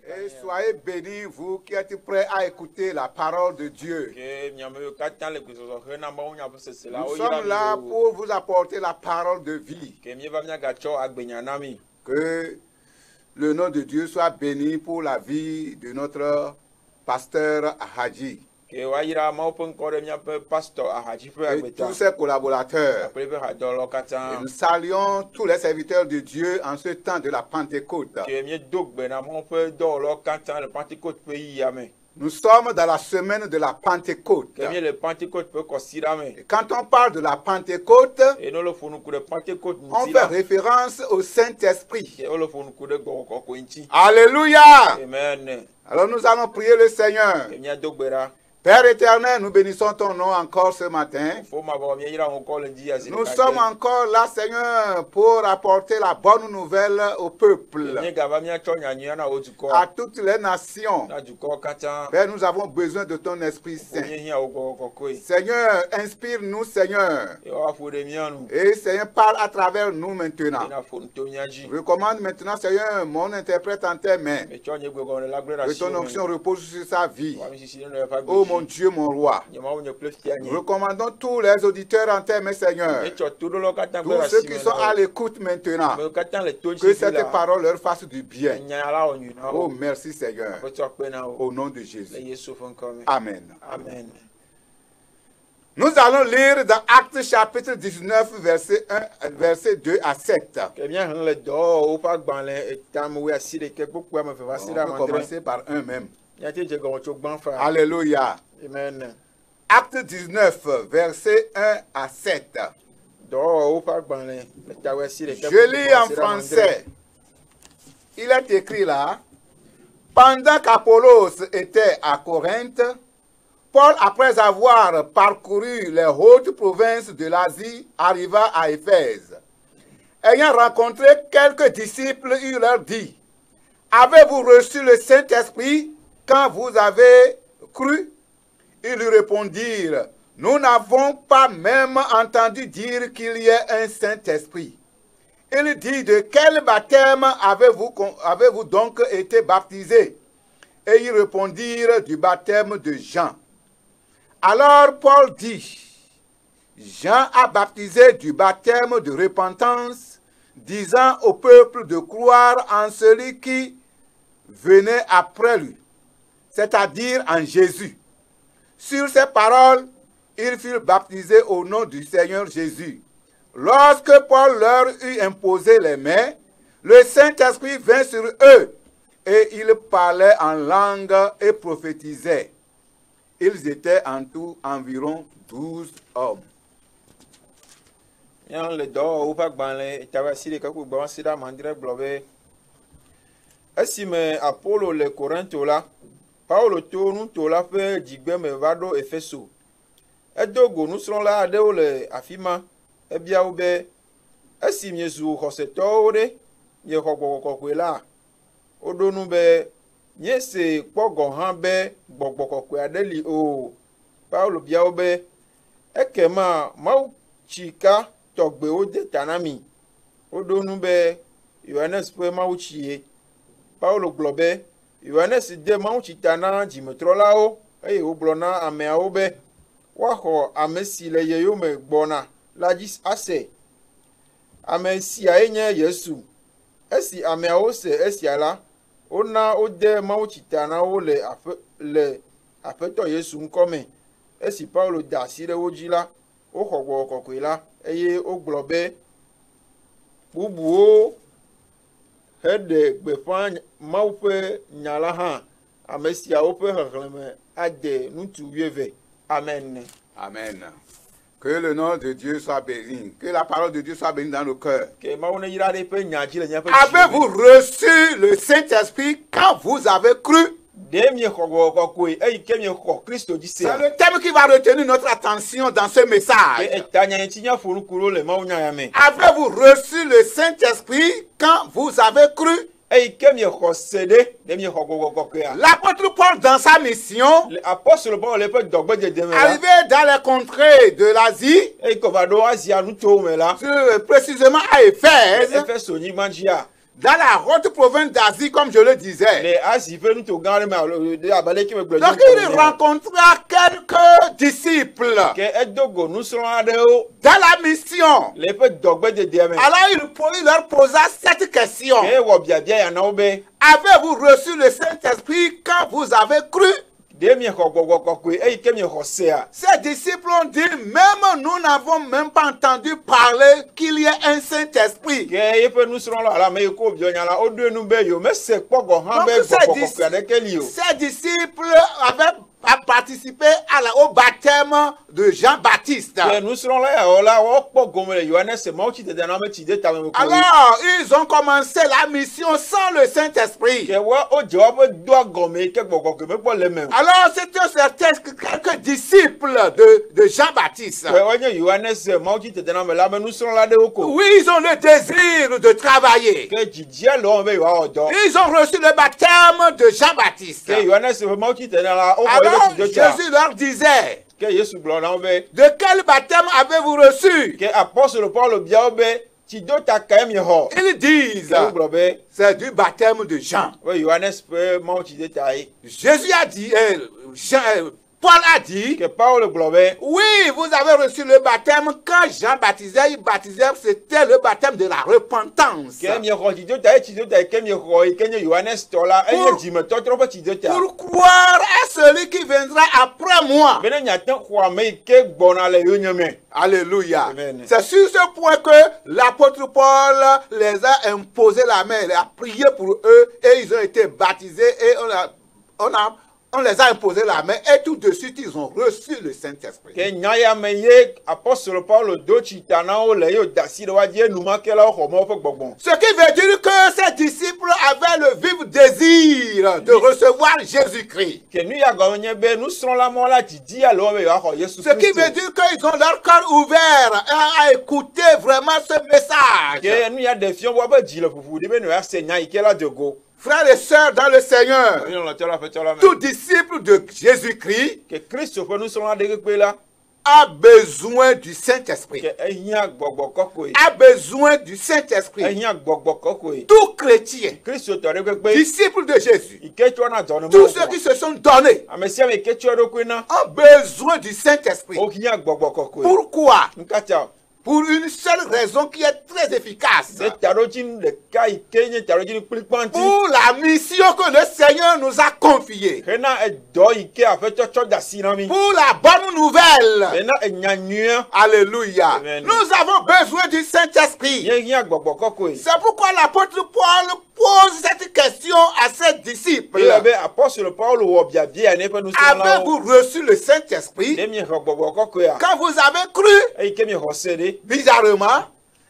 Et soyez bénis, vous qui êtes prêts à écouter la parole de Dieu. Nous sommes là pour vous apporter la parole de vie. Que le nom de Dieu soit béni pour la vie de notre pasteur Hadji. Et tous ses collaborateurs. Et nous saluons tous les serviteurs de Dieu en ce temps de la Pentecôte. Nous sommes dans la semaine de la Pentecôte. Et quand on parle de la Pentecôte, on fait référence au Saint-Esprit. Alléluia! Amen. Alors nous allons prier le Seigneur. Père éternel, nous bénissons ton nom encore ce matin. Nous sommes encore là, Seigneur, pour apporter la bonne nouvelle au peuple, à toutes les nations. Père, nous avons besoin de ton Esprit Saint. Seigneur, inspire-nous, Seigneur. Et Seigneur, parle à travers nous maintenant. Je recommande maintenant, Seigneur, mon interprète en tes mains. Que ton onction repose sur sa vie. Oh mon Dieu, mon roi. Nous recommandons tous les auditeurs en tes mains, Seigneur. Tous ceux qui sont à l'écoute maintenant. Que cette parole leur fasse du bien. Oh, merci, Seigneur. Au nom de Jésus. Amen. Amen. Nous allons lire dans Actes chapitre 19, verset 2 à 7. On peut commencer par un même. Alléluia. Amen. Acte 19, verset 1 à 7. Je lis en français. Il est écrit là, pendant qu'Apollos était à Corinthe, Paul, après avoir parcouru les hautes provinces de l'Asie, arriva à Éphèse. Ayant rencontré quelques disciples, il leur dit, avez-vous reçu le Saint-Esprit quand vous avez cru? Ils lui répondirent, nous n'avons pas même entendu dire qu'il y ait un Saint-Esprit. Il dit, de quel baptême avez-vous donc été baptisés? Et ils répondirent, du baptême de Jean. Alors Paul dit, Jean a baptisé du baptême de repentance, disant au peuple de croire en celui qui venait après lui, c'est-à-dire en Jésus. Sur ces paroles, ils furent baptisés au nom du Seigneur Jésus. Lorsque Paul leur eut imposé les mains, le Saint-Esprit vint sur eux, et ils parlaient en langue et prophétisaient. Ils étaient en tout environ 12 hommes. Apollo le Corinthe là, Paulo to nu to la fe digbe me va do Efeso. Edogo nu sron la de o le afima, e bia o be esi miezu hoseto de, ye hogbokokwe la. Odo nu be nye se pogo han be gbogbokokwe adeli o. Paulo bia o be ekema mau chika togbe o de tanami. Odo nu be Yohanes pe mau chie. Paulo globe Yohanes de mawu chitana jimetrolao eye woblona ameawo be waho amesi le yeyome gbona la jis ase amesi ayenye Yesu esi ameawo se esi ala ona ode mawu chitana wo le afeto Yesu nkome esi Paulo da sire wojila o hogwo kokwela eye oglobe bubuo hede gbefan maupe nyalaha amesia ope hagleme ade nutu wieve. Amen. Amen. Que le nom de Dieu soit béni. Que la parole de Dieu soit bénie dans nos cœurs. Avez-vous reçu le Saint-Esprit quand vous avez cru? C'est le thème qui va retenir notre attention dans ce message. Avez-vous reçu le Saint-Esprit quand vous avez cru? L'apôtre Paul, dans sa mission, arrivé dans les contrées de l'Asie, précisément à Éphèse, dans la haute province d'Asie, comme je le disais. les asi fe nu to gan re ma de abale ki me gbe Donc il rencontra quelques disciples ke edogo nu sro ade o dans la mission. le pe dogbe de de me Alors il leur posa cette question. ke wo bia bia ya na obe Avez-vous reçu le Saint-Esprit quand vous avez cru? de mi ko gogo ko ko e ke mi ko se a Ces disciples ont dit, même nous n'avons même pas entendu parler qu'il y a un Saint-Esprit. ke e pe nu sro la me ko bi onya la o do nu be yo me se pogo han Donc, be ces ko ko ko de ke li o Ces disciples avaient participé au baptême de Jean-Baptiste. ke nu sro la ya o la wo pogo me Yohane se mo chi de na me chi de ta me ko Alors, ils ont commencé la mission sans le Saint-Esprit. ke wo o je wo be do agome ke gogo ko me po le me Alors, c'était quelques disciples de Jean-Baptiste. ke wo nye Yohane se mo chi de na me la me nu sro la de o ko Oui, ils ont le désir de travailler. ke jijia lo be yo odo Ils ont reçu le baptême de Jean-Baptiste. ke Yohane se mo chi de na la o ko Alors, be chi de ta Jésus leur disait, ke Yesu glo na obe de quel baptême avez-vous reçu? ke apôtre Paul bia obe ti do ta ka mi ho Ils disent, ke glo be c'est du baptême de Jean. we Yohane pe mo chi de ta yi Jésus a dit, Paul a dit, ke Paul glo be oui, vous avez reçu le baptême quand Jean baptisait, il baptisait, c'était le baptême de la repentance. ke mi ho ti do ta ke mi ho yi ke nye Yohane stola e nye di me to tro pe ti do ta Pour croire à celui qui viendra après moi. bene nya tan kwa me ke gbona le yo nyame Alléluia. Amen. C'est sur ce point que l'apôtre Paul les a imposé la main, il a prié pour eux et ils ont été baptisés et on les a imposé la main et tout de suite ils ont reçu le Saint-Esprit. ke nya ya me ye apôtre Paul do chi ta na o le yo dasi de wa je nu ma ke la ho mo fe gbogbon Ce qui veut dire que ces disciples avaient le vif désir de recevoir Jésus-Christ. ke nu ya go nye be nu sro la mo la ti di ya lo be yo ho Yesu Ce qui veut dire qu'ils ont leur cœur ouvert à écouter vraiment ce message. ke nu ya de fion wa ba ji le fufu de be no ya se nya ike la de go Frères et sœurs dans le Seigneur, ni lo tela fe tela me tout disciple de Jésus-Christ ke Kristo fe nu sro la de pe la a besoin du Saint-Esprit. ke ehia gbogbo koko yi A besoin du Saint-Esprit. ehia gbogbo koko yi Tout chrétien, Kristo to de pe disciple de Jésus, ike to na do no tous ceux qui se sont donnés amesia me ke to do ko na ont besoin du Saint-Esprit. o hia gbogbo koko yi Pourquoi? nkata Pour une seule raison qui est très efficace. se tarojin de kai kenye tarojin plipanti Pour la mission que le Seigneur nous a confiée. hena e do ike afe to da sinami Pour la bonne nouvelle. hena e nyanyua Alléluia. Amen. Nous avons besoin du Saint-Esprit. ye hia gbogbo koko yi C'est pourquoi l'apôtre Paul pose cette question à ses disciples. e be apôtre Paul wo bia bia ne pe nu sro la Avez-vous reçu le Saint-Esprit de mi ho gbogbo koko ya quand vous avez cru? e ike mi ho se de Bizarrement,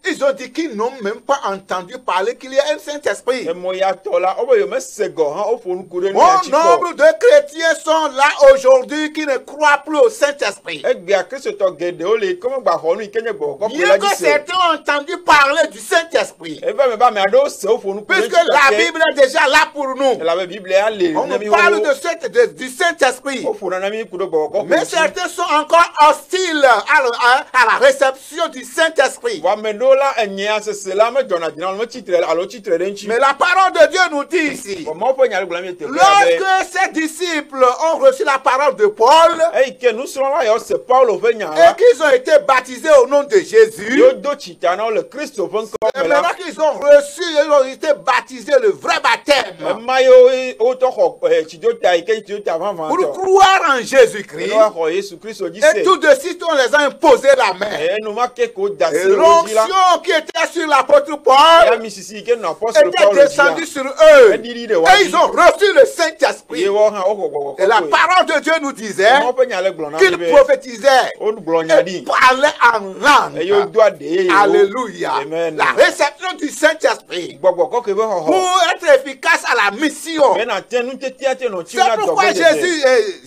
ils ont dit qu'ils n'ont même pas entendu parler qu'il y a un Saint-Esprit. e mo ya to la obo yo me se go ha o fonu ku de ni Bon achi ko nombre de chrétiens sont là aujourd'hui qui ne croient plus au Saint-Esprit. e gbe Kristo to gede o le ko mo gba ho nu ike nye gbogbo koko Bien la que ji se certains ont entendu parler du Saint-Esprit. e ba me ado se o fonu ku de Puisque la Bible est déjà là pour nous. la Bible ya le On na mi nous parle ho du Saint-Esprit. o fonu na mi ku do gbogbo koko Mais certains sont encore hostiles à la réception du Saint-Esprit. wa me do la enye asese la me jona dina lo chitre alo chitre de nchi Mais la parole de Dieu nous dit ici, o mo pe nya le glami te lorsque ces disciples ont reçu la parole de Paul e ike nu sro la yo se Paulo fe nya et la qu'ils ont été baptisés au nom de Jésus, yo do chita na le Kristo fe nko et me la maintenant qu'ils ont reçu, ils ont été baptisés le vrai baptême ma yo o to ho chido ta ike chido ta van van pour to croire en Jésus-Christ. no ho Yesu Kristo ji Et se tout de suite, on les a imposé la main. e no ma ke ko da Et se o ji la l'onction qui était sur l'apôtre ya Paul mi sisi ke no apostle était Paulo descendue ji sur eux. e diri de wa Et ils ont reçu le Saint-Esprit. ye wo ha o go Et la parole de Dieu nous disait mo pe nya le glo na qu'il be prophétisait o glo nya et di parlait en e yo langue. do ade Alléluia. Amen. La réception du Saint-Esprit gbogbo ko ke be ho ho pour être efficace à la mission. be na tenu tete ate no chi C'est na pourquoi dogo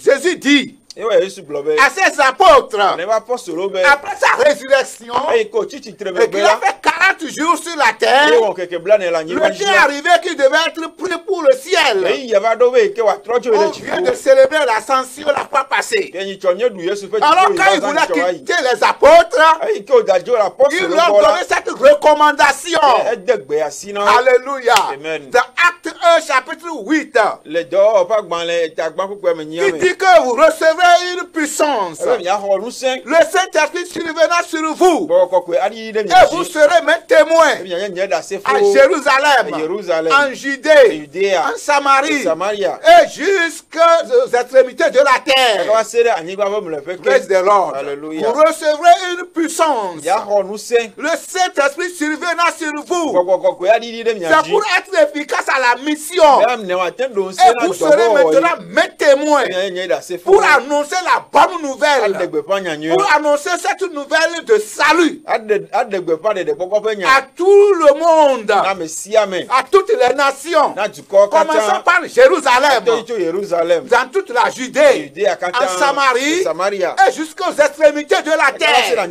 Jésus dit e wa Yesu glo be à ses apôtres, ne ba apostle be après sa résurrection, e ko chichi et trebe be qu'il a la fait 40 jours sur la terre, Et on quelque blane la le temps est arrivé qu'il devait être pris pour le ciel. Et il y avait d'autres qui ont trop de On vient de célébrer l'ascension la fois passée. Alors quand il voulait quitter les apôtres, il leur donnait cette recommandation. Alléluia. Dans Acte 1, chapitre 8, il dit que vous recevrez une puissance. Le Saint-Esprit survenant sur vous. Et vous serez mes témoins à Jérusalem, en Judée, en Samarie, et jusqu'aux extrémités de la terre. Praise the Lord. Vous recevrez une puissance. Le Saint-Esprit survenant sur vous. C'est pour être efficace à la mission. Et vous serez maintenant mes témoins pour annoncer la bonne nouvelle. Pour annoncer cette nouvelle de salut à tout le monde, à toutes les nations, commençant par Jérusalem, dans toute la Judée, en Samarie et jusqu'aux extrémités de la terre.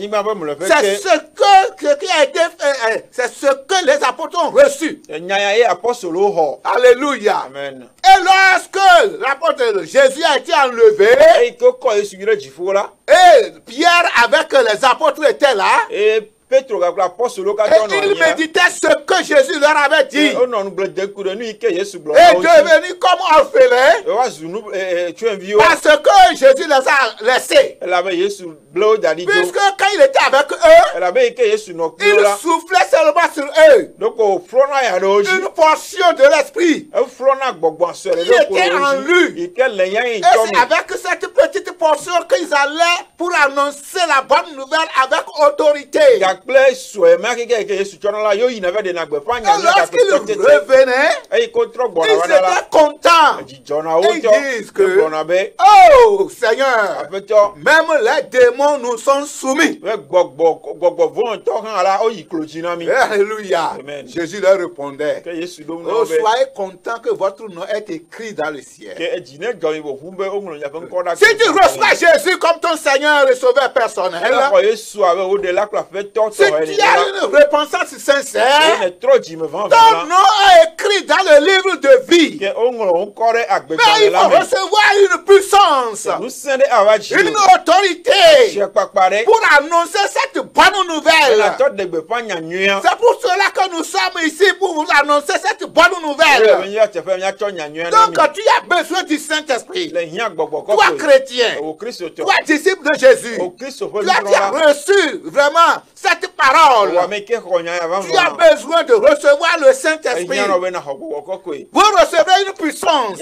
C'est ce que les apôtres ont reçu. Alléluia. Amen. Et lorsque l'apôtre Jésus a été enlevé, et Pierre avec les apôtres étaient là, et ils méditaient ce que Jésus leur avait dit. Et devenu comme orphelins, parce que Jésus les a laissés. Puisque quand il était avec eux, il soufflait seulement sur eux une portion de l'esprit qui était en lui. Et c'est avec cette petite portion qu'ils allaient pour annoncer la bonne nouvelle avec autorité. Et lorsqu'ils revenaient, ils étaient contents. Et ils disent que, oh Seigneur, même les démons nous sont soumis. Alléluia. Jésus leur répondait, oh, soyez contents que votre nom est écrit dans le ciel. Si tu reçois Jésus comme ton Seigneur et Sauveur personnel, si tu as une repentance sincère, ton nom est écrit dans le livre de vie. Mais il faut recevoir une puissance, une autorité pour annoncer cette bonne nouvelle. C'est pour cela que nous sommes ici, pour vous annoncer cette bonne nouvelle. Donc tu as besoin du Saint-Esprit. Toi chrétien, toi disciple de Jésus, tu as reçu vraiment cette parole. Tu as besoin de recevoir le Saint-Esprit. Vous recevrez une puissance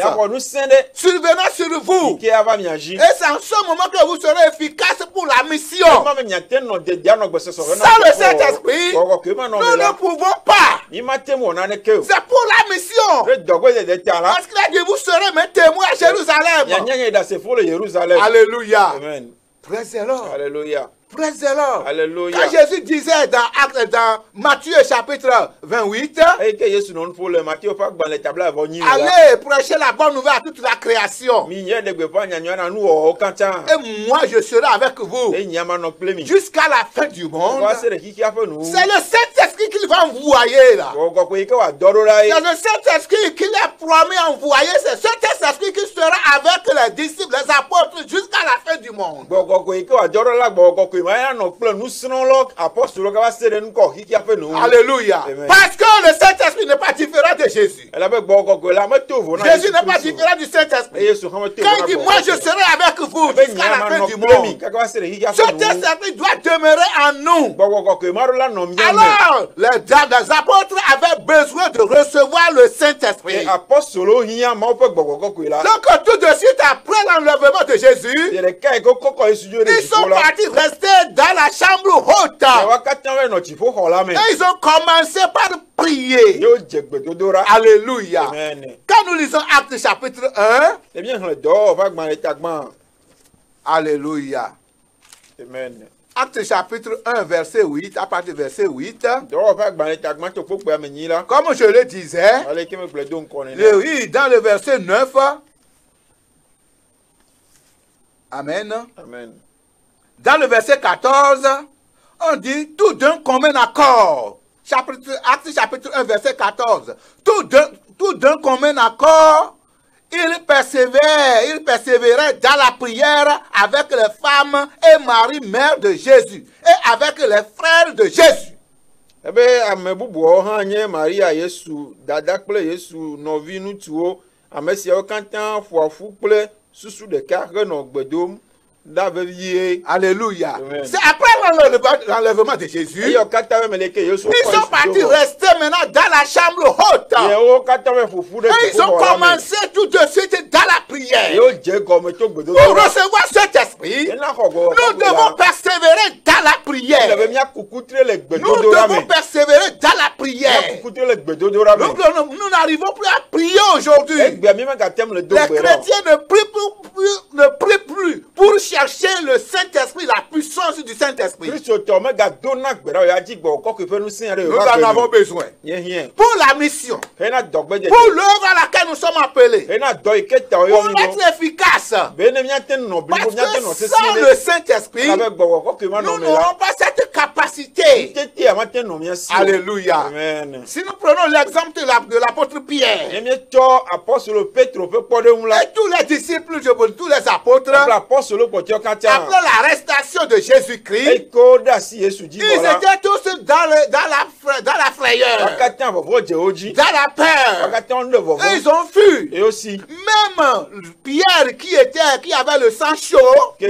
survenant sur vous. Et c'est en ce moment que vous serez efficace pour la mission. Sans le Saint-Esprit, nous ne pouvons pas. C'est pour la mission. Parce qu'il a dit, vous serez mes témoins à Jérusalem. Alléluia. Praise the Lord. Alléluia. Praise the Lord. Alléluia. Quand Jésus disait dans Matthieu chapitre 28, allez prêcher la bonne nouvelle à toute la création. Et moi je serai avec vous jusqu'à la fin du monde. C'est le Saint-Esprit qu'il va envoyer là. C'est le Saint-Esprit qu'il a promis envoyer. C'est ce Saint-Esprit qui sera avec les disciples, les apôtres jusqu'à la fin du monde. Alléluia. Parce que le Saint-Esprit n'est pas différent de Jésus. Jésus n'est pas différent du Saint-Esprit. Quand il dit, moi je serai avec vous jusqu'à la fin du monde, ce Saint-Esprit doit demeurer en nous. Alors, les apôtres avaient besoin de recevoir le Saint-Esprit. Donc tout de suite après l'enlèvement de Jésus, ils sont partis rester dans la chambre haute. Et ils ont commencé par prier. Alléluia. Quand nous lisons Actes chapitre 1, alléluia. Actes chapitre 1, verset 8, à partir du verset 8. Comme je le disais, dans le verset 9. Amen. Dans le verset 14, on dit tout d'un commun accord Actes chapitre 1, verset 14. Tout d'un commun accord, il persévérait dans la prière avec les femmes et Marie, mère de Jésus, et avec les frères de Jésus. Ebe ame bubuwo hã nye Maria Yesu dada kple Yesu nɔvi ŋutsuwo ame siawo katã ƒoa ƒu kple susu ɖeka henɔ gbe dom ɖa vevie. Alléluia. Amen. C'est après l'enlèvement de Jésus. Eyɔ katã be mele ke Yesu Ils sont partis rester maintenant dans la chambre haute. yewo katã be ƒoƒu ɖe Et ils ont commencé tout de suite dans la prière. yewo dze gɔme tso gbedodo Pour recevoir cet esprit, yena xɔ gɔ nous devons persévérer dans la le prière. be mía kukutre le Nous gbedodo la devons me persévérer dans la mía prière. kukutre le gbedodo la me Nous n'arrivons plus à prier aujourd'hui. egbea mi megatem le do Les gbe la chrétiens ne prient plus pour chercher le Saint-Esprit, la puissance du Saint-Esprit. kristotɔ megadona gbe ɖa o ya dzi gbɔ kɔkɔe ƒe ŋusẽ aɖe Nous en avons besoin. nye hiã Pour la mission, hena dɔgbedze pour l'œuvre à laquelle nous sommes appelés, hena dɔ yi ke ta wo pour yɔ mi être efficace. bene míate nɔ Parce blibo míate nɔ que sesẽ sans ɖe le Saint-Esprit, abe gbɔgbɔ kɔkɔe ma nous nɔ me la n'aurons pas cette capacité. tete a mate nɔ mía si o. Alléluia. Amen. Si nous prenons l'exemple de l'apôtre Pierre, Nye míetsɔ apɔstolo Petro ƒe kpɔɖeŋu la et tous les disciples, tous les apôtres, kple apɔstolo kpɔtɔewo katã après l'arrestation de Jésus-Christ, eko ɖe asi Yesu dzi ils vɔ la étaient tous dans la wo frayeur, katã vɔvɔ dze wo dzi dans la wo peur. katã wonɔ Et vɔvɔ ils ont vu, eye wosi même Pierre qui avait le sang chaud, ke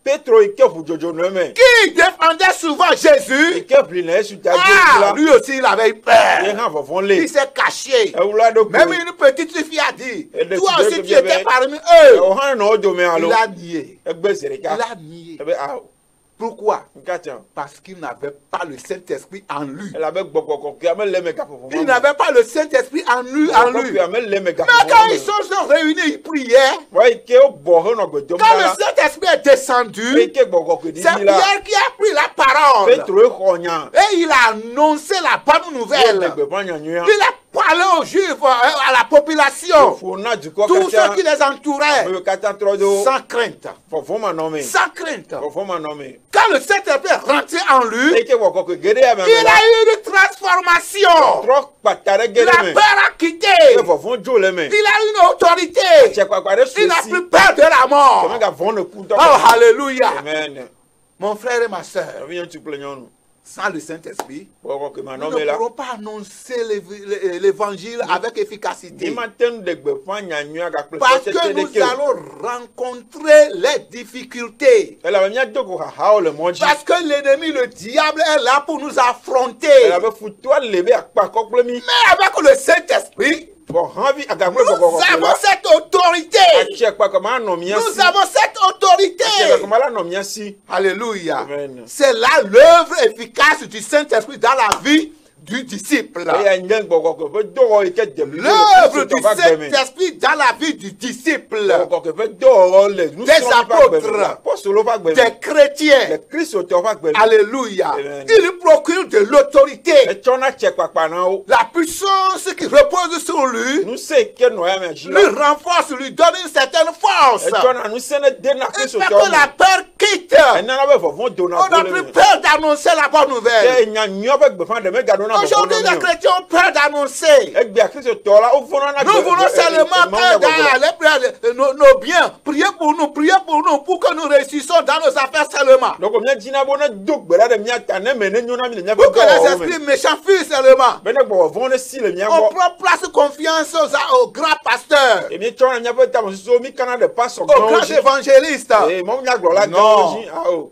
Petro yi ke ʋu dzodzo nɔ eme qui défendait souvent yi Jésus, ke ʋli le Yesu ta dzi la lui aussi il avait eu ye peur. hã vɔvɔ lé Il s'est caché. ewula ɖo Même ko une petite fille a dit, Et le toi petit aussi bébé tu étais bébé. parmi eux. ewo hã nɔ wo dome alo Il a nié. egbe zi ɖeka Il a nié. ebe awo Pourquoi? nkatã Parce qu'il n'avait pas le Saint-Esprit en lui. elabe gbɔgbɔ kɔkɔe ame le me gaƒoƒo Il n'avait pas le Saint-Esprit en lui. ame le me Mais quand gaƒoƒo ils sont réunis, ils priaient. wa yi ke wobɔ henɔ gbe dom Quand la le Saint-Esprit est descendu, eye ke gbɔgbɔ c'est keɖiɖi la Pierre qui a pris la parole. Petro exɔ nya Et il a annoncé la bonne nouvelle. ele gbeƒã nyanyuia Il a parlé aux Juifs, à la population, ƒo na dukɔ tous ceux katã qui les entouraient, ame yiwo katã trɔ ɖe wo sans crainte. vɔvɔmanɔme Sans crainte. vɔvɔmanɔme Quand le Saint-Esprit est rentré en lui, eye ke wɔ kɔkɔe geɖe ame il a eu une transformation. trɔ kpata ɖe ge La ɖe me peur a quitté. ke vɔvɔ dzo le me Il a une autorité. tse kpakpa ɖe Il n'a su si plus peur de la mort. kɛmɛ gavɔ ne kutɔ Oh, alléluia. amen Mon frère et ma soeur, nɔvi ŋutsu kple nyɔnu sans le Saint-Esprit, wɔ kɔkɔe nous manɔme ne la pourrons pas annoncer l'évangile avec efficacité. ni ma te nu ɖe gbeƒã nyanyuia gakple Parce kpɔtete que nous ɖeke o allons rencontrer les difficultés. elabe míado go hahawo le mɔ dzi Parce que l'ennemi, le diable, est là pour nous affronter. elabe futua le be akpakɔ kple mi Mais avec le Saint-Esprit, bɔn hãvi agakple nous gbɔgbɔ avons la cette autorité. atse kpakɔ ma nɔ mía Nous si avons cette atse autorité. kpakɔ ma la nɔ mía si Alléluia. Amen. C'est là l'œuvre efficace du Saint-Esprit dans la vie du disciple. eya nye gbɔgbɔ ƒe dɔwɔ yi ke demi L'œuvre du Saint-Esprit dans la vie du disciple, gbɔgbɔ ƒe dɔwɔwɔ le nusrɔ̃la ƒe agbeme apɔstolo ƒe agbeme des chrétiens. le kristotɔ ƒe agbeme Alléluia. Amen. Il procure de l'autorité. etsɔna tse kpakpa na wo La puissance qui repose sur lui nusẽ yi ke nɔ ya mea dzi lui la renforce, lui donne une certaine force. etsɔna nusẽ ne dena Il fait kristotɔ que la me peur quitte. enana be vɔvɔ dona On n'a ko le plus me peur d'annoncer la bonne nouvelle. ke nyanyua be gbeƒã ɖe megaɖona Aujourd'hui, vɔvɔ les na mi o chrétiens ont peur d'annoncer. egbea kristotɔ la wovɔna na Nous voulons seulement que dans nos biens, priez pour nous pour que nous réussissons dans nos affaires seulement. donc míadzina bo ne do gbe ɖa ɖe mía ta ne me ne nyo na mi le Pour míaƒe que les dɔwɔwɔ me esprits méchants fuient seulement. be ne gbɔgbɔ ne si le mía On gbɔ prend place confiance aux grands pasteurs, emi tsɔna míaƒe tamesusuwo mi kana ɖe pasɔ aux gãwo grands dzi évangélistes. eye mɔ nyagblɔla Non. gãwo dzi ao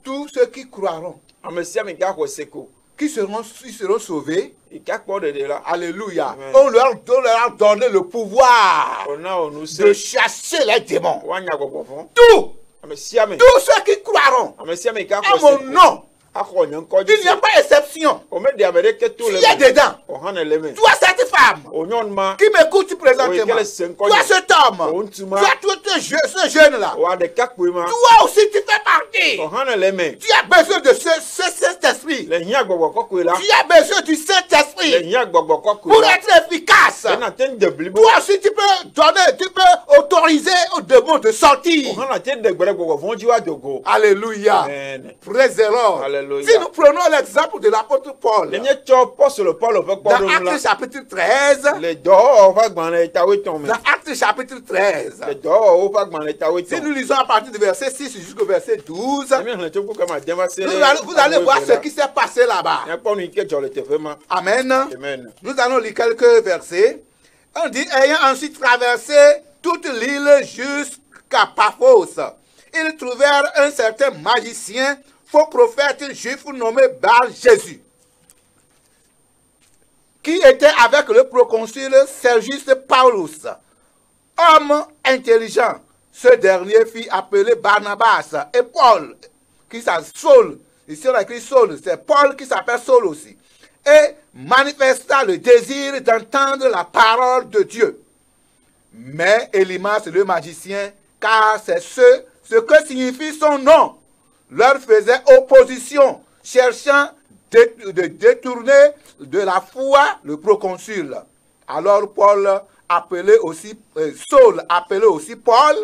Tous ceux qui croiront, ame sia ame gaxɔ seko ils seront sauvés. yi gakpɔ ɖeɖe la Alléluia. Amen. On leur a donné le pouvoir ona wo de nusẽ chasser les démons. woanya gbɔgbɔ vɔ Tous, ame sia ame tous ceux qui croiront ame sia ame à gaxɔ mon seko nom, axɔ nye ŋkɔ il n'y a dzi pas exception. o me ɖe ame ɖeke to Tu le es dedans. o hã ne le me Toi, cette femme o nyɔnu ma qui m'écoute présentement, Oui, quel est ce toi, cet homme, o ŋutsu ma toi, ce jeune-là, wa de kakpema toi aussi tu fais partie. to hana le me Tu as besoin de ce Saint-Esprit. le hia gbogbo kokwe la Tu as besoin du le Saint-Esprit hia gbogbo kokwe pour la être efficace. na ten de blibo Toi aussi tu peux donner, tu peux autoriser aux démons de sortir. o hana ten de gbere gbogbo vonji wa dogo Alléluia. amen Praise the Lord. Alléluia. Si nous prenons l'exemple de l'apôtre Paul, le nye cho apostle Paul fe dans kpodo la Actes chapitre 13, le do o fa gban le tawe ton me dans Actes chapitre 13, le do o fa gban le tawe si ton nous lisons à partir du verset 6 jusqu'au verset 12, mi hna to ko kama demba se vous allez voir ce qui s'est passé là-bas. ya ponu ike jo le te fe ma Amen. amen Nous allons lire quelques versets. On dit, ayant ensuite traversé toute l'île jusqu'à Paphos, ils trouvèrent un certain magicien, faux prophète juif nommé Bar-Jésus, qui était avec le proconsul Sergius Paulus, homme intelligent. Ce dernier fit appeler Barnabas et Paul, qui s'appelle Saul. Ici on a écrit Saul, c'est Paul qui s'appelle Saul aussi. Et manifesta le désir d'entendre la parole de Dieu. Mais Élimas, le magicien, car c'est ce que signifie son nom, leur faisait opposition, cherchant de détourner de la foi le proconsul. Alors Paul appelé aussi, Saul appelé aussi Paul,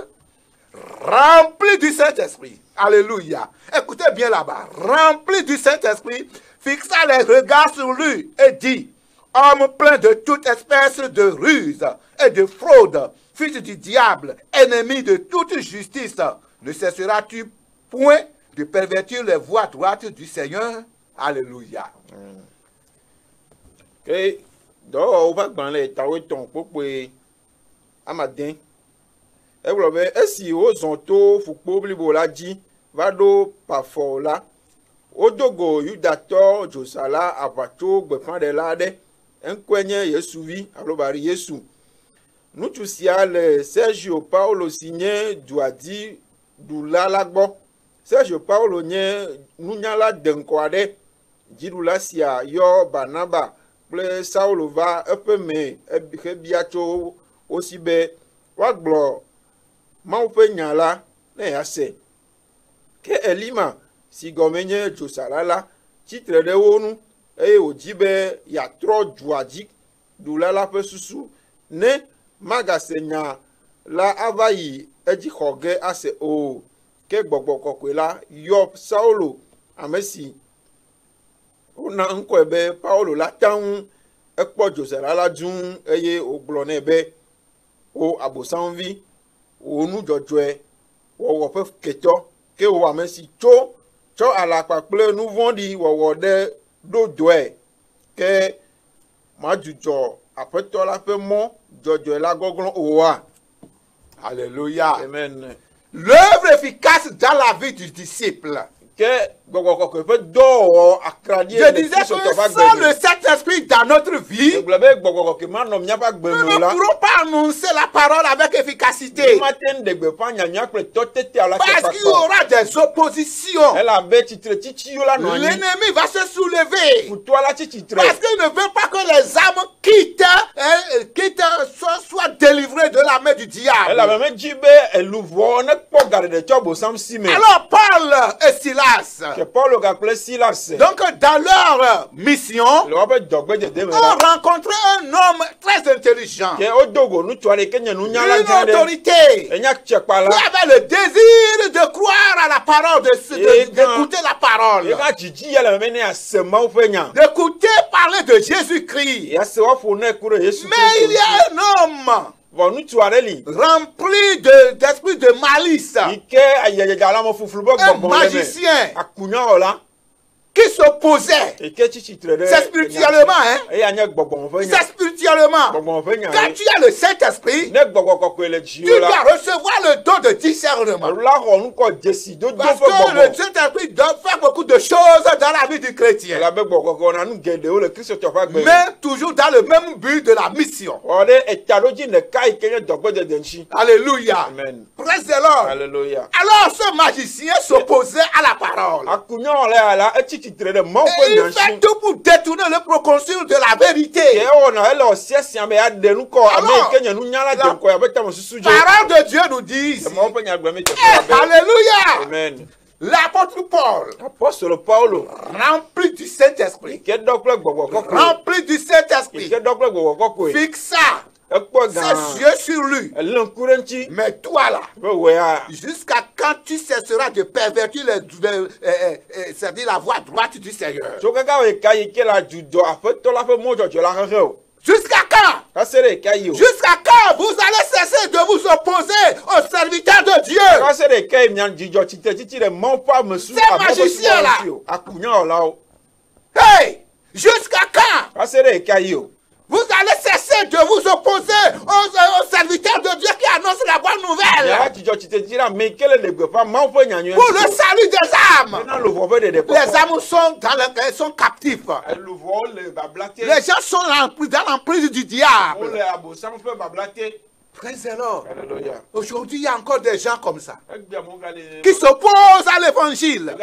rempli du Saint-Esprit. Alléluia. Écoutez bien là-bas. Rempli du Saint-Esprit, fixa les regards sur lui et dit, homme plein de toute espèce de ruse et de fraude, fils du diable, ennemi de toute justice, ne cesseras-tu point de pervertir les voies droites du Seigneur? Alléluia. ke do o fa gban le tawe ton pope amaden e glo be esi o zon to fukpo blibo la ji va do pafo la o dogo yudato josala avato gbefan de la de enkwenye yesu vi alobari yesu nutu sia le Sergio Paulo signé duadi du la lagbo Sergio Paulo nye nunyala denkwade jidula sia yo Barnaba ple Saulo va epe me ebia tso aussi be wa glo ma pe nyala ne ya se ke elima si gomenye josalala titre de wonu e ojibe ya tro juaji dulala pe susu ne magasenya la avayi eji khoge ase o ke gbogbo kokwe la yo Saulo amesi ona nko ebe Paulo la tan ekpo josela la jun eye oglo na ebe o abosanvi onu jojoe wo pe keto ke o amesi cho ala paple nu vondi wo de dodoe ke majujo apeto la pe mo jojoe la goglon owa. Alléluia. Amen. L'œuvre efficace dans la vie du disciple. Je disais que sans le Saint-Esprit dans notre vie, nous ne pourrons pas annoncer la parole avec efficacité. Parce qu'il y aura des oppositions. L'ennemi va se soulever. Parce qu'il ne veut pas que les âmes soient délivrées de la main du diable. Alors Paul et Silas, donc dans leur mission, ont rencontré un homme très intelligent, une autorité, qui avait le désir de croire à la parole, d'écouter la parole, d'écouter parler de Jésus-Christ. Mais il y a un homme rempli d'esprit de malice, un magicien qui s'opposait. C'est spirituellement, hein? C'est spirituellement. Quand tu as le Saint-Esprit, tu dois recevoir le don de discernement. Parce que le Saint-Esprit doit faire beaucoup de choses dans la vie du chrétien. Mais toujours dans le même but de la mission. Alléluia. Amen. Praise the Lord. Alléluia. Alors ce magicien s'opposait à la parole. Et il fait tout pour détourner le proconsul de la vérité. Alors, parole de Dieu nous dit ici. Alléluia. Amen. L'apôtre Paul, Apôtre Paulo, rempli du Saint-Esprit, rempli du Saint-Esprit, fixa ses yeux sur lui. Mais toi là, jusqu'à quand tu cesseras de pervertir c'est-à-dire la voie droite du Seigneur? Jusqu'à quand? Jusqu'à quand vous allez cesser de vous opposer aux serviteurs de Dieu? Ces magiciens-là. Hey! Jusqu'à quand? Vous allez cesser de vous opposer aux serviteurs de Dieu qui annoncent la bonne nouvelle. Pour le salut des âmes. Les âmes sont captifs. Les gens sont dans l'emprise du diable. Praise the Lord. Aujourd'hui, il y a encore des gens comme ça qui s'opposent à l'évangile.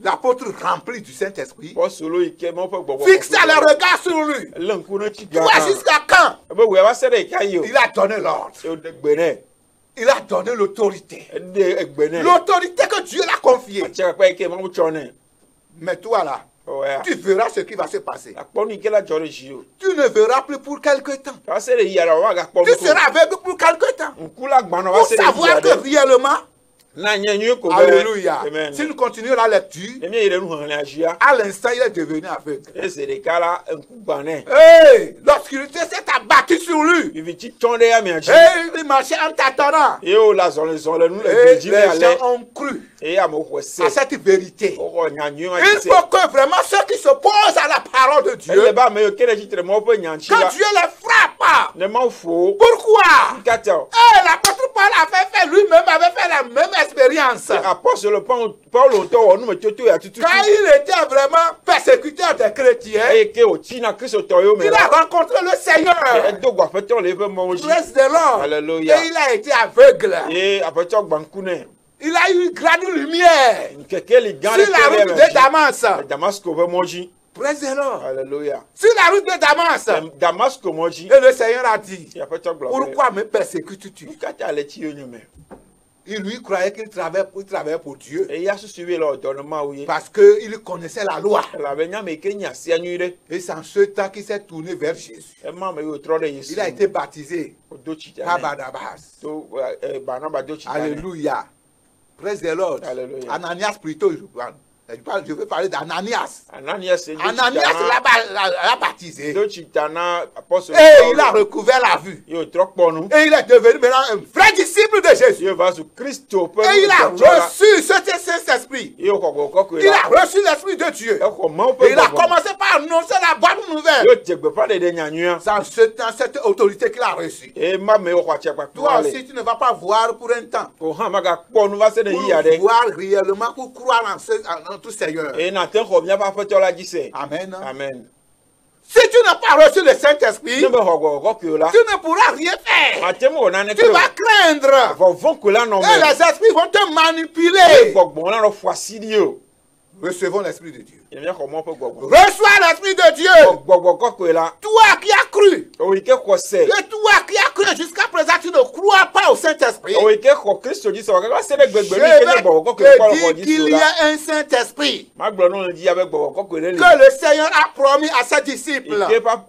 L'apôtre rempli du Saint-Esprit fixa le regard sur lui. Toi, jusqu'à quand? Il a donné l'ordre. Il a donné l'autorité. L'autorité que Dieu l'a confiée. Mais toi là, tu verras ce qui va se passer. Tu ne verras plus pour quelque temps. Tu seras aveugle pour quelque temps. Pour savoir que réellement, alléluia. Si nous continuons la lecture, à l'instant, il est devenu aveugle. Hey, l'obscurité s'est abattue sur lui. Hey, il marchait en tâtonnant. Et les gens ont cru à cette vérité. Il faut que vraiment ceux qui s'opposent à la parole de Dieu, quand Dieu les frappe. Pourquoi? Hey, l'apôtre Paul avait fait la même expérience. Quand il était vraiment persécuteur des chrétiens, il a rencontré le Seigneur. Praise the Lord. Alléluia. Et il a été aveugle. Il a eu une grande lumière sur la route de Damas. Praise the Lord. Alléluia. Sur la route de Damas. Et le Seigneur a dit, pourquoi me persécutes-tu? Il lui croyait qu'il travaillait pour Dieu. Parce qu'il connaissait la loi. Et c'est en ce temps qu'il s'est tourné vers Jésus. Il a été baptisé par Barnabas. Alléluia. Praise the Lord. Alléluia. Ananias plutôt. Je veux parler d'Ananias. Ananias l'a baptisé. Et il a recouvert la vue. Et il est devenu maintenant un vrai disciple de Jésus. Et il a reçu cet Saint-Esprit. Il a reçu l'Esprit de Dieu. Et il a commencé par annoncer la bonne nouvelle. C'est en ce temps, cette autorité qu'il a reçue. Toi aussi, tu ne vas pas voir pour un temps. Pour voir réellement, pour croire en tout Seigneur. Amen. Amen. Si tu n'as pas reçu le Saint-Esprit, tu ne pourras rien faire. Tu vas craindre. Et les esprits vont te manipuler. Recevons l'Esprit de Dieu. Reçois l'Esprit de Dieu. Toi qui as cru. Et toi qui as cru jusqu'à présent, tu ne crois pas au Saint-Esprit. Je vais te dire qu'il y a un Saint-Esprit que le Seigneur a promis à ses disciples. Et toi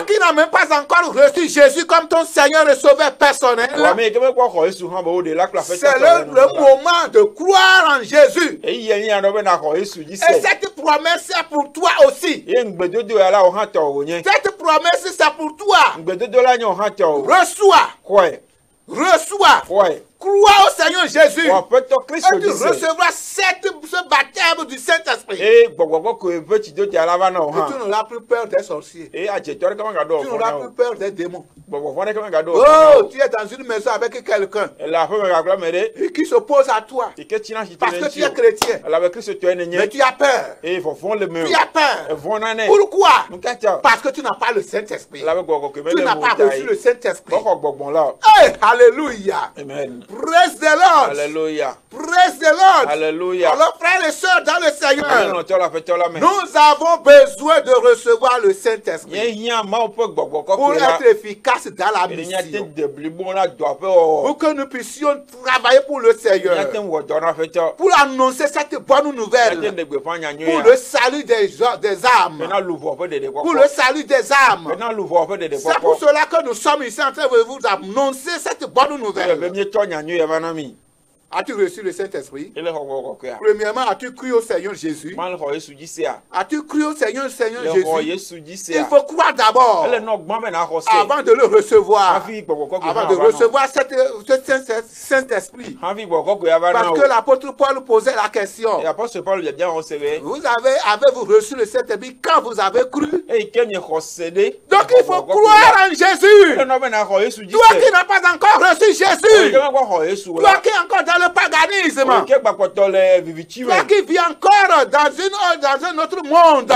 qui n'as même pas encore reçu Jésus comme ton Seigneur et Sauveur personnel, c'est le moment de croire en Jésus. Et cette promesse c'est pour toi aussi. Cette promesse c'est pour toi. Reçois. Crois au Seigneur Jésus. Et tu recevras ce baptême du Saint-Esprit. Et tu n'auras plus peur des sorciers. Tu n'auras plus peur des démons. Oh, tu es dans une maison avec quelqu'un qui s'oppose à toi parce que tu es chrétien. Mais tu as peur. Tu as peur. Pourquoi? Parce que tu n'as pas le Saint-Esprit. Tu n'as pas reçu le Saint-Esprit. Hey, alléluia. Amen. Praise the Lord. Alléluia. Praise the Lord. Alléluia. Alors, frères et sœurs, dans le Seigneur, Nous nous avons besoin de recevoir le Saint-Esprit pour être efficace dans la mission. Pour que nous puissions travailler pour le Seigneur. Pour annoncer cette bonne nouvelle. Pour le salut des âmes. Pour le salut des âmes. C'est pour cela que nous sommes ici en train de vous annoncer cette bonne nouvelle. As-tu reçu le Saint-Esprit? Premièrement, as-tu cru au Seigneur Jésus? As-tu cru au Seigneur Jésus? Il faut croire d'abord avant de le recevoir. Avant de recevoir ce Saint-Esprit. Parce que l'apôtre Paul posait la question. Avez-vous reçu le Saint-Esprit quand vous avez cru? Donc il faut croire en Jésus. Toi qui n'as pas encore reçu Jésus. Toi qui es encore dans le paganisme. Toi qui vis encore dans un autre monde.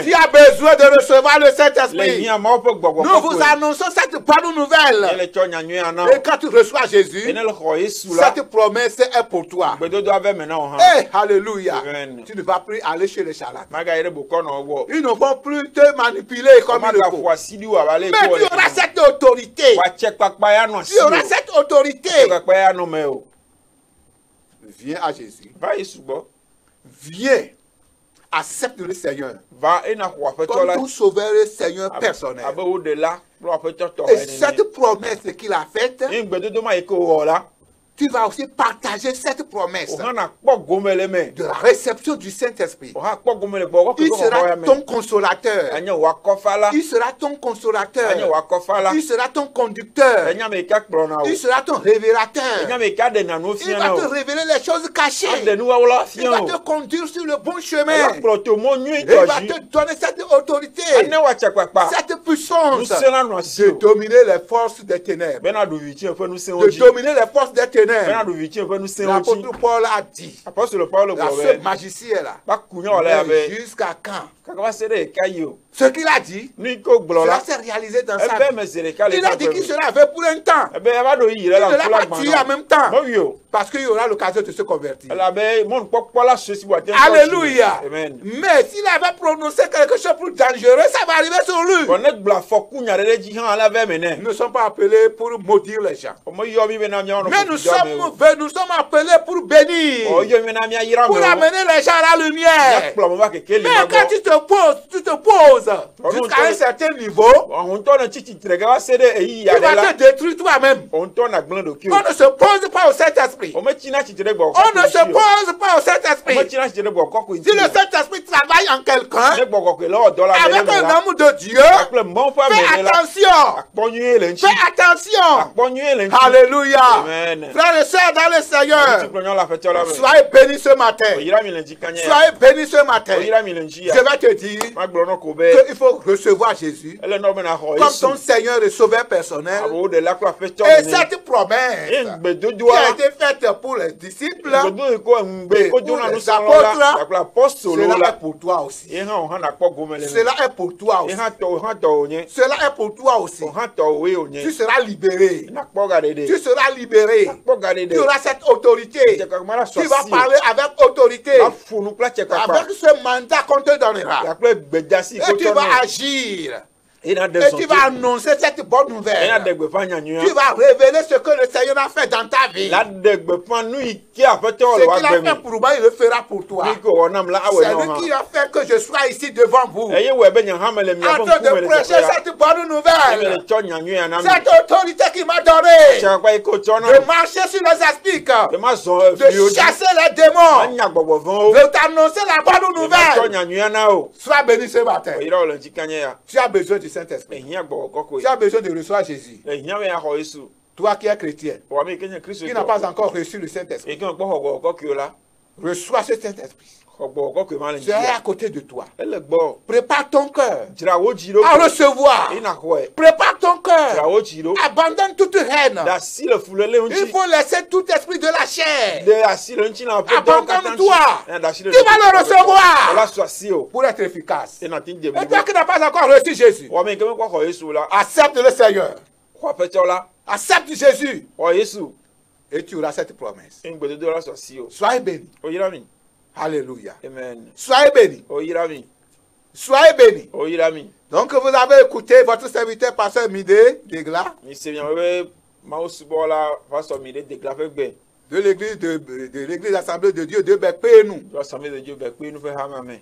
Tu as besoin de recevoir le Saint-Esprit. Nous vous annonçons cette bonne nouvelle. Et quand tu reçois Jésus, cette promesse est pour toi. Hey, alléluia. Tu ne vas plus aller chez les charlatans. Ils ne vont plus te manipuler comme il le faut. Mais tu auras cette autorité. Tu auras cette autorité. Viens à Jésus. Viens. Accepte le Seigneur. Comme ton sauveur et Seigneur personnel. Et cette promesse qu'il a faite, tu vas aussi partager cette promesse de la réception du Saint-Esprit. Il sera ton consolateur. Il sera ton consolateur. Il sera ton conducteur. Il sera ton révélateur. Il va te révéler les choses cachées. Il va te conduire sur le bon chemin. Il va te donner cette autorité, cette puissance de dominer les forces des ténèbres. De dominer les forces des ténèbres. L'apôtre Paul a dit, ce magicien-là, jusqu'à quand? Ce qu'il a dit, cela s'est réalisé dans sa vie. Il a dit qu'il sera avec pour un temps. Il ne l'a pas tué en même temps. Parce qu'il y aura l'occasion de se convertir. Alléluia. Mais s'il avait prononcé quelque chose de plus dangereux, ça va arriver sur lui. Nous ne sommes pas appelés pour maudire les gens. Mais nous sommes appelés pour bénir. Pour amener les gens à la lumière. Mais quand tu te poses jusqu'à un certain niveau, tu vas te détruire toi-même. On ne se pose pas au Saint-Esprit. On ne se pose pas au Saint-Esprit. Si le Saint-Esprit travaille en quelqu'un, avec un amour de Dieu, fais attention. Fais attention. Alléluia. Frères et sœurs dans le Seigneur, soyez bénis ce matin. Soyez bénis ce matin. Je vais te dire qu'il faut recevoir Jésus comme ton Seigneur et Sauveur personnel. Et cette promesse qui a été faite pour les disciples et pour les apôtres, cela est pour toi aussi. Cela est pour toi aussi. Cela est pour toi aussi. Tu seras libéré. Tu seras libéré. Tu auras cette autorité. Tu vas parler avec autorité. Avec ce mandat qu'on te donnera. Et tu vas agir. Et tu vas annoncer cette bonne nouvelle. Tu vas révéler ce que le Seigneur a fait dans ta vie. Ce qu'il a fait pour moi, il le fera pour toi. C'est lui qui a fait que je sois ici devant vous. En train de prêcher cette bonne nouvelle. Cette autorité qui m'a donné de marcher sur les aspics, de chasser les démons, de t'annoncer la bonne nouvelle. Sois béni ce matin. Tu as besoin du Saint-Esprit. Tu as besoin de recevoir Jésus. Toi qui es chrétien, qui n'a pas encore reçu le Saint-Esprit, reçois ce Saint-Esprit. C'est à côté de toi. Prépare ton cœur à recevoir. Prépare ton cœur. Abandonne toute haine. Il faut laisser tout esprit de la chair. Abandonne-toi. Tu vas le recevoir pour être efficace. Et toi qui n'as pas encore reçu Jésus, accepte le Seigneur. Accepte Jésus Oh Jésus. et tu auras cette promesse. Une bonne de la sortie. Soyez bénis. Oh Irami. Alléluia. Amen. Soyez bénis. Oh Irami. Soyez bénis. Oh Irami. Donc vous avez écouté votre serviteur pasteur Midé Degla Mi se bien ma osubo la pasteur Midé Degla fait bien. de l'église Assemblée de Dieu de Bekpénou, L'Assemblée de Dieu ben nous fait hamame.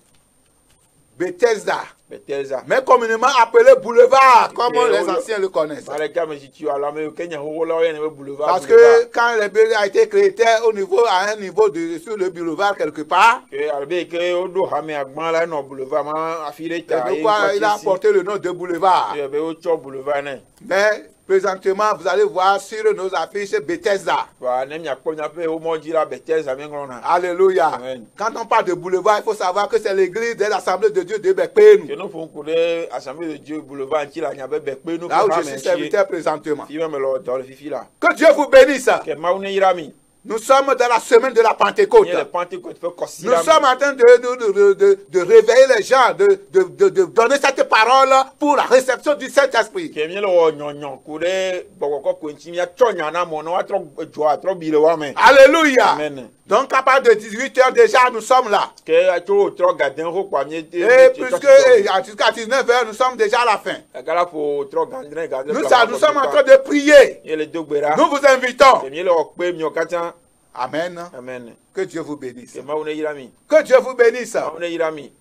Bethesda, Bethesda. mais communément appelé boulevard, comme les anciens le connaissent. Dans les cas mais si tu as la mais au Kenya où là il y a un boulevard. Parce que quand le building a été créé au niveau, à un niveau de, sur le boulevard quelque part, que albe que au do hame agban là no boulevard ma affilé ta. et pourquoi il a porté le nom de boulevard. Il y au cho boulevard né. Mais présentement, vous allez voir sur nos affiches Bethesda. Wa nem ya ko nya pe o mo dira Bethesda men ngona. Alléluia. Amen. Quand on parle de boulevard, il faut savoir que c'est l'église de l'Assemblée de Dieu de Bekpénou. Que nous font couler Assemblée de Dieu boulevard qui la nya be pe nous. Là où je suis serviteur présentement. Fi même dans le fifi là. Que Dieu vous bénisse. Que ma une irami. Nous sommes dans la semaine de la Pentecôte. Il y a le Pentecôte fait Nous sommes en train de réveiller les gens, de donner cette parole pour la réception du Saint-Esprit. Que mieux le nyonyon couler boko ko ntimi ya chonya na mo no atro jo atro bi le wa men. Alléluia. Amen. Donc à partir de 18h déjà nous sommes là. Que atro tro gadin ho kwa mi Et jusqu'à 19h nous sommes déjà à la fin. Agala fo tro gandre gadin. Nous sommes en train de prier. Et le dogbera. Nous vous invitons. Que mieux le okpe mi okatan. Amen. Amen. Que Dieu vous bénisse. Que ma une irami. Que Dieu vous bénisse. Ma une irami.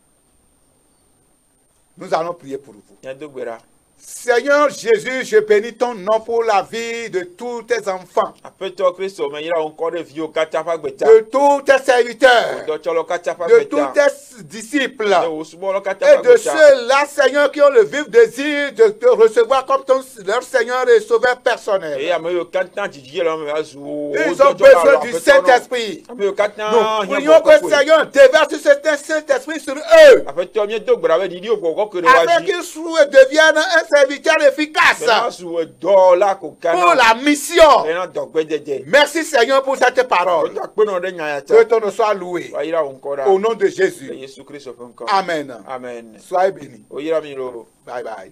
Nous allons prier pour vous. Ya dogbera. Seigneur Jésus, je bénis ton nom pour la vie de tous tes enfants, Apeto Christo me ira encore de vieux katafa gbeta. de tous tes serviteurs, Do cholo katafa de gbeta. tous tes disciples De osubo lo katafa et de gbeta. ceux-là, Seigneur, qui ont le vif désir de te recevoir comme leur Seigneur et Sauveur personnel. Et ameyo katan jiji lo me azu. Ils ont besoin du Saint-Esprit. Ameyo katan. Nous prions que Seigneur déverse ce Saint-Esprit sur eux, Apeto mi dogbera be didi okoko kere afin waji. qu'ils deviennent un serviteur efficace Pour la pour la mission. mission. Merci Seigneur pour cette parole. Que ton nom soit loué. Au nom de Jésus. Amen. Amen. Soyez bénis. Bye Bye bye.